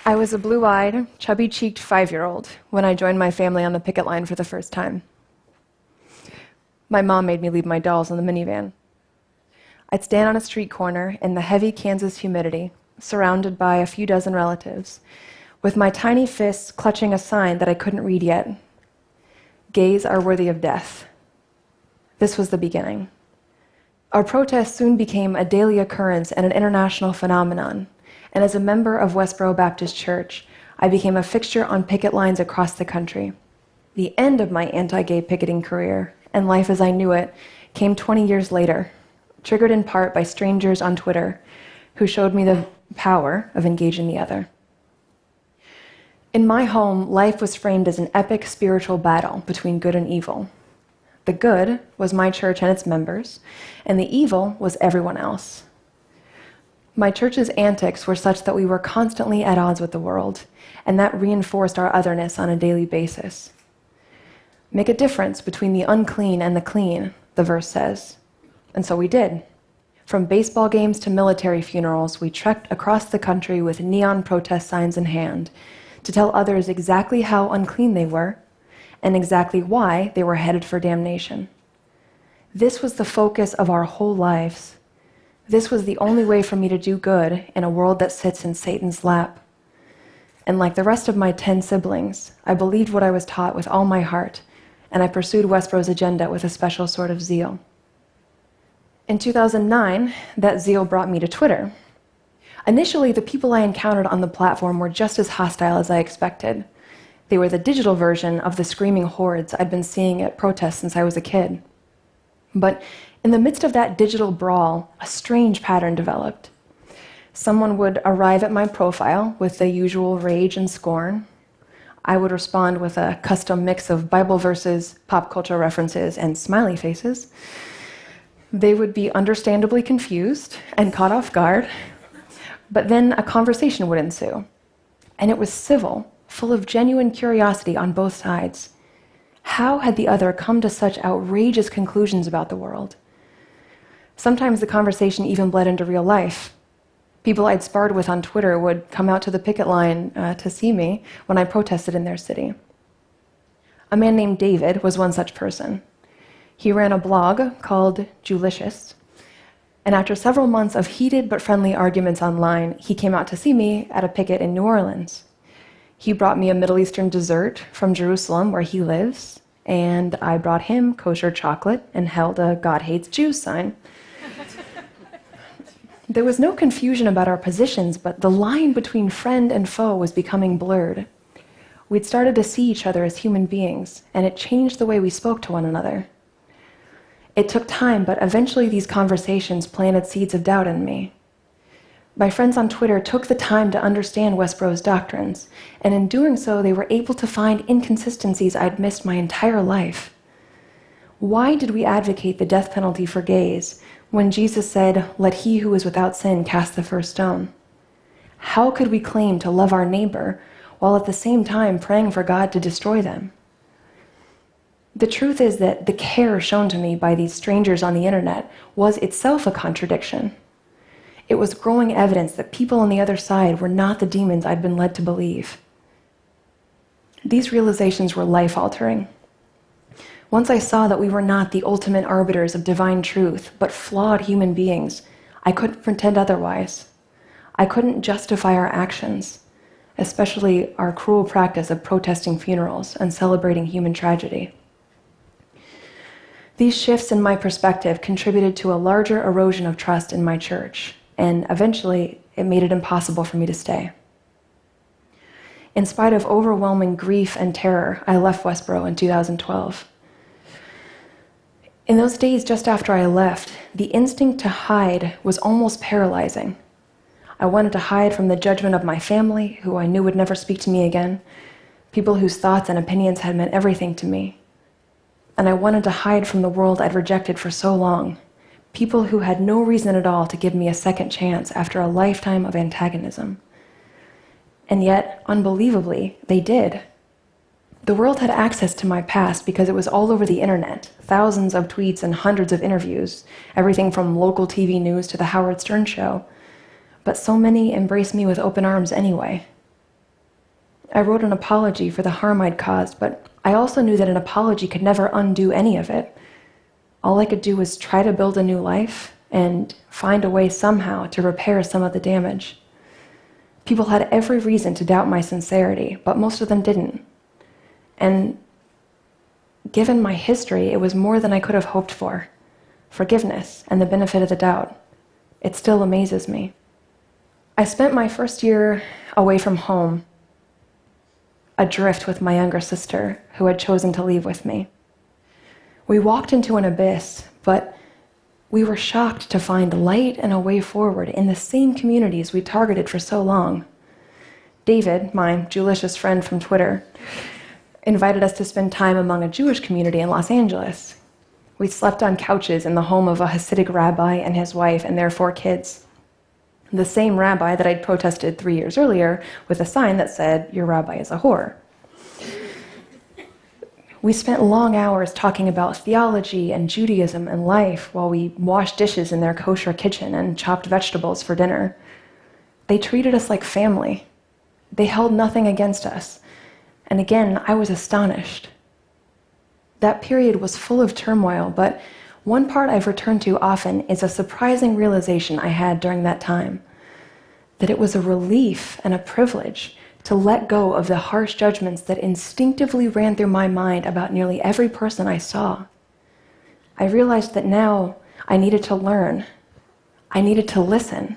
I was a blue-eyed, chubby-cheeked 5-year-old when I joined my family on the picket line for the first time. My mom made me leave my dolls in the minivan. I'd stand on a street corner in the heavy Kansas humidity, surrounded by a few dozen relatives, with my tiny fists clutching a sign that I couldn't read yet. Gays are worthy of death. This was the beginning. Our protest soon became a daily occurrence and an international phenomenon, and as a member of Westboro Baptist Church, I became a fixture on picket lines across the country. The end of my anti-gay picketing career, and life as I knew it, came 20 years later, triggered in part by strangers on Twitter who showed me the power of engaging the other. In my home, life was framed as an epic spiritual battle between good and evil. The good was my church and its members, and the evil was everyone else. My church's antics were such that we were constantly at odds with the world, and that reinforced our otherness on a daily basis. Make a difference between the unclean and the clean, the verse says. And so we did. From baseball games to military funerals, we trekked across the country with neon protest signs in hand to tell others exactly how unclean they were and exactly why they were headed for damnation. This was the focus of our whole lives. This was the only way for me to do good in a world that sits in Satan's lap. And like the rest of my 10 siblings, I believed what I was taught with all my heart, and I pursued Westboro's agenda with a special sort of zeal. In 2009, that zeal brought me to Twitter. Initially, the people I encountered on the platform were just as hostile as I expected. They were the digital version of the screaming hordes I'd been seeing at protests since I was a kid. But in the midst of that digital brawl, a strange pattern developed. Someone would arrive at my profile with the usual rage and scorn. I would respond with a custom mix of Bible verses, pop culture references, and smiley faces. They would be understandably confused and caught off guard, but then a conversation would ensue. And it was civil, full of genuine curiosity on both sides. How had the other come to such outrageous conclusions about the world? Sometimes the conversation even bled into real life. People I'd sparred with on Twitter would come out to the picket line to see me when I protested in their city. A man named David was one such person. He ran a blog called Julicious, and after several months of heated but friendly arguments online, he came out to see me at a picket in New Orleans. He brought me a Middle Eastern dessert from Jerusalem, where he lives, and I brought him kosher chocolate and held a God hates Jews sign. There was no confusion about our positions, but the line between friend and foe was becoming blurred. We'd started to see each other as human beings, and it changed the way we spoke to one another. It took time, but eventually these conversations planted seeds of doubt in me. My friends on Twitter took the time to understand Westboro's doctrines, and in doing so, they were able to find inconsistencies I'd missed my entire life. Why did we advocate the death penalty for gays when Jesus said, "Let he who is without sin cast the first stone"? How could we claim to love our neighbor while at the same time praying for God to destroy them? The truth is that the care shown to me by these strangers on the internet was itself a contradiction. It was growing evidence that people on the other side were not the demons I'd been led to believe. These realizations were life-altering. Once I saw that we were not the ultimate arbiters of divine truth, but flawed human beings, I couldn't pretend otherwise. I couldn't justify our actions, especially our cruel practice of protesting funerals and celebrating human tragedy. These shifts in my perspective contributed to a larger erosion of trust in my church, and eventually it made it impossible for me to stay. In spite of overwhelming grief and terror, I left Westboro in 2012. In those days just after I left, the instinct to hide was almost paralyzing. I wanted to hide from the judgment of my family, who I knew would never speak to me again, people whose thoughts and opinions had meant everything to me. And I wanted to hide from the world I'd rejected for so long, people who had no reason at all to give me a second chance after a lifetime of antagonism. And yet, unbelievably, they did. The world had access to my past because it was all over the internet, thousands of tweets and hundreds of interviews, everything from local TV news to the Howard Stern show. But so many embraced me with open arms anyway. I wrote an apology for the harm I'd caused, but I also knew that an apology could never undo any of it. All I could do was try to build a new life and find a way somehow to repair some of the damage. People had every reason to doubt my sincerity, but most of them didn't. And given my history, it was more than I could have hoped for. Forgiveness and the benefit of the doubt. It still amazes me. I spent my first year away from home, adrift with my younger sister, who had chosen to leave with me. We walked into an abyss, but we were shocked to find light and a way forward in the same communities we targeted for so long. David, my Jewlicious friend from Twitter, invited us to spend time among a Jewish community in Los Angeles. We slept on couches in the home of a Hasidic rabbi and his wife and their 4 kids. The same rabbi that I'd protested 3 years earlier with a sign that said, "Your rabbi is a whore." We spent long hours talking about theology and Judaism and life while we washed dishes in their kosher kitchen and chopped vegetables for dinner. They treated us like family. They held nothing against us. And again, I was astonished. That period was full of turmoil, but one part I've returned to often is a surprising realization I had during that time, that it was a relief and a privilege to let go of the harsh judgments that instinctively ran through my mind about nearly every person I saw. I realized that now I needed to learn. I needed to listen.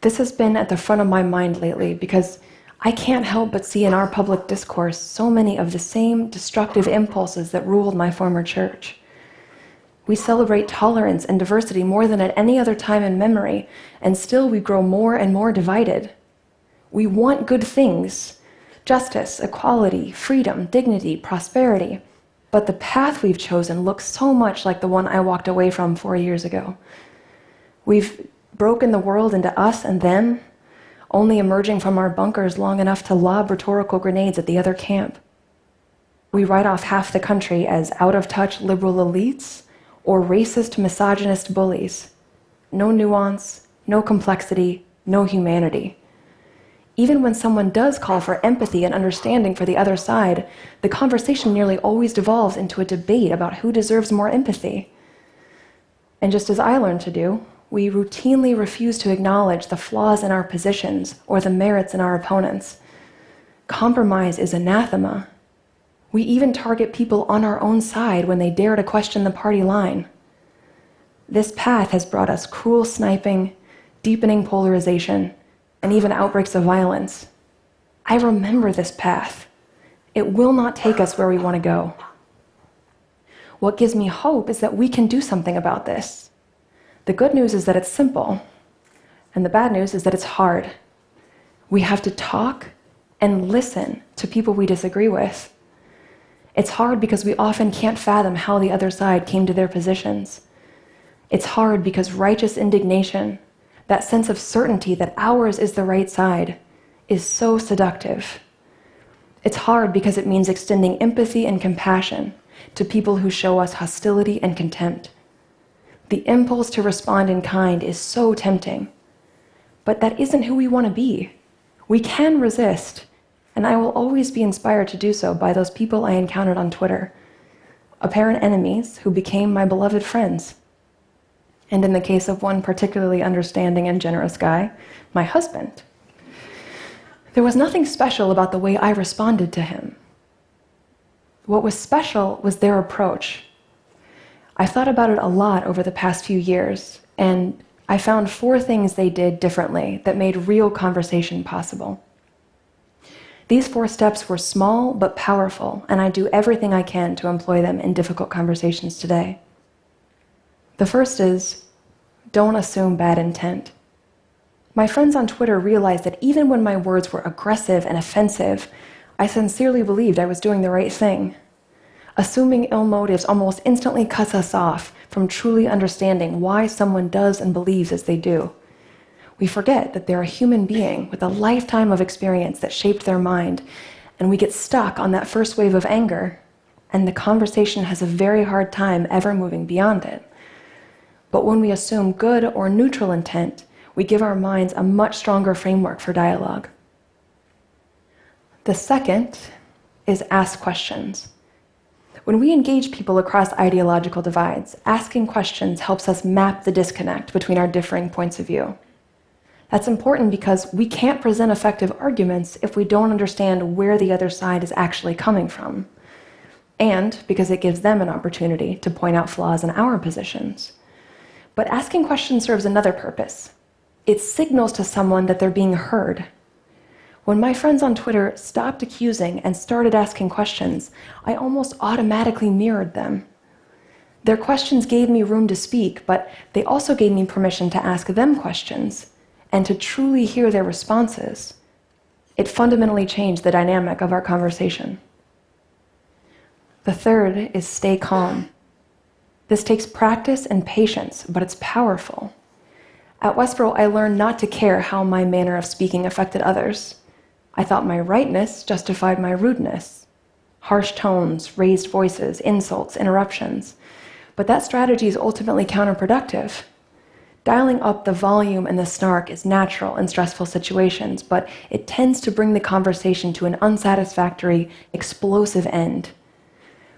This has been at the front of my mind lately because I can't help but see in our public discourse so many of the same destructive impulses that ruled my former church. We celebrate tolerance and diversity more than at any other time in memory, and still we grow more and more divided. We want good things: justice, equality, freedom, dignity, prosperity. But the path we've chosen looks so much like the one I walked away from 4 years ago. We've broken the world into us and them, only emerging from our bunkers long enough to lob rhetorical grenades at the other camp. We write off half the country as out-of-touch liberal elites or racist, misogynist bullies. No nuance, no complexity, no humanity. Even when someone does call for empathy and understanding for the other side, the conversation nearly always devolves into a debate about who deserves more empathy. And just as I learned to do, we routinely refuse to acknowledge the flaws in our positions or the merits in our opponents. Compromise is anathema. We even target people on our own side when they dare to question the party line. This path has brought us cruel sniping, deepening polarization, and even outbreaks of violence. I remember this path. It will not take us where we want to go. What gives me hope is that we can do something about this. The good news is that it's simple, and the bad news is that it's hard. We have to talk and listen to people we disagree with. It's hard because we often can't fathom how the other side came to their positions. It's hard because righteous indignation, that sense of certainty that ours is the right side, is so seductive. It's hard because it means extending empathy and compassion to people who show us hostility and contempt. The impulse to respond in kind is so tempting, but that isn't who we want to be. We can resist, and I will always be inspired to do so by those people I encountered on Twitter, apparent enemies who became my beloved friends. And in the case of one particularly understanding and generous guy, my husband. There was nothing special about the way I responded to him. What was special was their approach. I thought about it a lot over the past few years, and I found 4 things they did differently that made real conversation possible. These 4 steps were small but powerful, and I do everything I can to employ them in difficult conversations today. The first is, don't assume bad intent. My friends on Twitter realized that even when my words were aggressive and offensive, I sincerely believed I was doing the right thing. Assuming ill motives almost instantly cuts us off from truly understanding why someone does and believes as they do. We forget that they're a human being with a lifetime of experience that shaped their mind, and we get stuck on that first wave of anger, and the conversation has a very hard time ever moving beyond it. But when we assume good or neutral intent, we give our minds a much stronger framework for dialogue. The second is ask questions. When we engage people across ideological divides, asking questions helps us map the disconnect between our differing points of view. That's important because we can't present effective arguments if we don't understand where the other side is actually coming from, and because it gives them an opportunity to point out flaws in our positions. But asking questions serves another purpose. It signals to someone that they're being heard. When my friends on Twitter stopped accusing and started asking questions, I almost automatically mirrored them. Their questions gave me room to speak, but they also gave me permission to ask them questions and to truly hear their responses. It fundamentally changed the dynamic of our conversation. The third is stay calm. This takes practice and patience, but it's powerful. At Westboro, I learned not to care how my manner of speaking affected others. I thought my rightness justified my rudeness. Harsh tones, raised voices, insults, interruptions. But that strategy is ultimately counterproductive. Dialing up the volume and the snark is natural in stressful situations, but it tends to bring the conversation to an unsatisfactory, explosive end.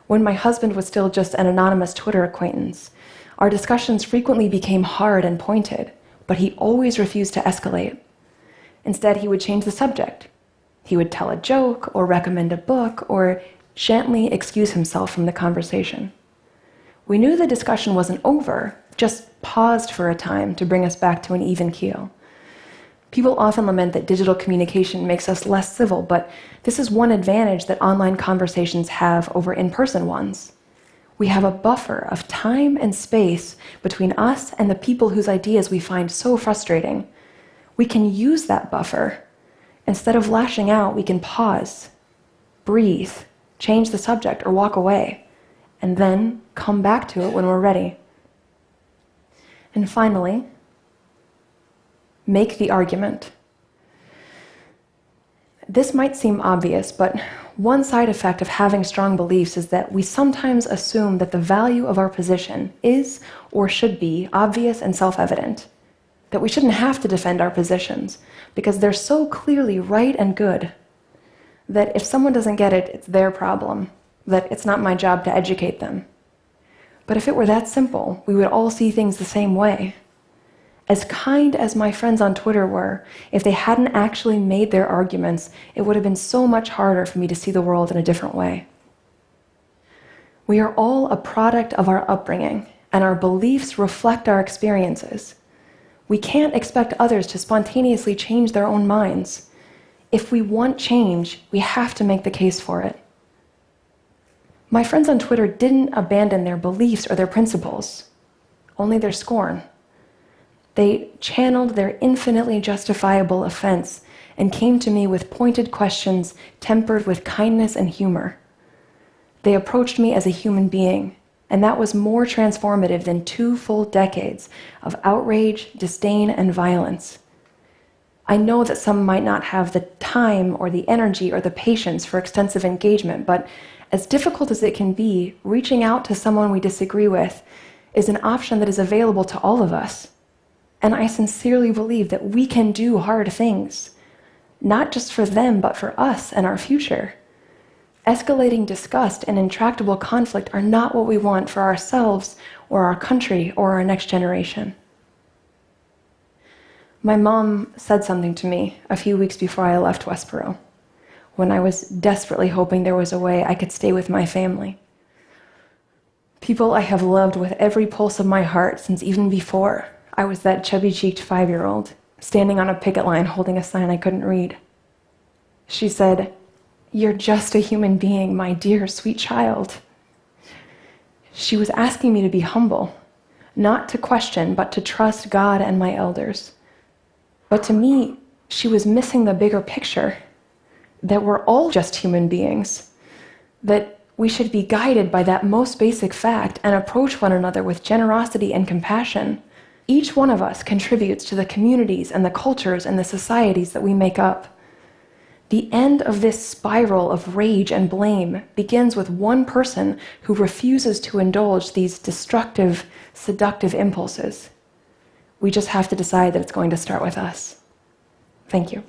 When my husband was still just an anonymous Twitter acquaintance, our discussions frequently became hard and pointed, but he always refused to escalate. Instead, he would change the subject. He would tell a joke or recommend a book or gently excuse himself from the conversation. We knew the discussion wasn't over, just paused for a time to bring us back to an even keel. People often lament that digital communication makes us less civil, but this is one advantage that online conversations have over in-person ones. We have a buffer of time and space between us and the people whose ideas we find so frustrating. We can use that buffer. Instead of lashing out, we can pause, breathe, change the subject, or walk away, and then come back to it when we're ready. And finally, make the argument. This might seem obvious, but one side effect of having strong beliefs is that we sometimes assume that the value of our position is or should be obvious and self-evident, that we shouldn't have to defend our positions because they're so clearly right and good, that if someone doesn't get it, it's their problem, that it's not my job to educate them. But if it were that simple, we would all see things the same way. As kind as my friends on Twitter were, if they hadn't actually made their arguments, it would have been so much harder for me to see the world in a different way. We are all a product of our upbringing, and our beliefs reflect our experiences. We can't expect others to spontaneously change their own minds. If we want change, we have to make the case for it. My friends on Twitter didn't abandon their beliefs or their principles, only their scorn. They channeled their infinitely justifiable offense and came to me with pointed questions tempered with kindness and humor. They approached me as a human being, and that was more transformative than 2 full decades of outrage, disdain, and violence. I know that some might not have the time or the energy or the patience for extensive engagement, but as difficult as it can be, reaching out to someone we disagree with is an option that is available to all of us. And I sincerely believe that we can do hard things, not just for them, but for us and our future. Escalating disgust and intractable conflict are not what we want for ourselves or our country or our next generation. My mom said something to me a few weeks before I left Westboro, when I was desperately hoping there was a way I could stay with my family. People I have loved with every pulse of my heart since even before I was that chubby-cheeked 5-year-old standing on a picket line holding a sign I couldn't read. She said, "You're just a human being, my dear, sweet child." She was asking me to be humble, not to question, but to trust God and my elders. But to me, she was missing the bigger picture, that we're all just human beings, that we should be guided by that most basic fact and approach one another with generosity and compassion. Each one of us contributes to the communities and the cultures and the societies that we make up. The end of this spiral of rage and blame begins with one person who refuses to indulge these destructive, seductive impulses. We just have to decide that it's going to start with us. Thank you.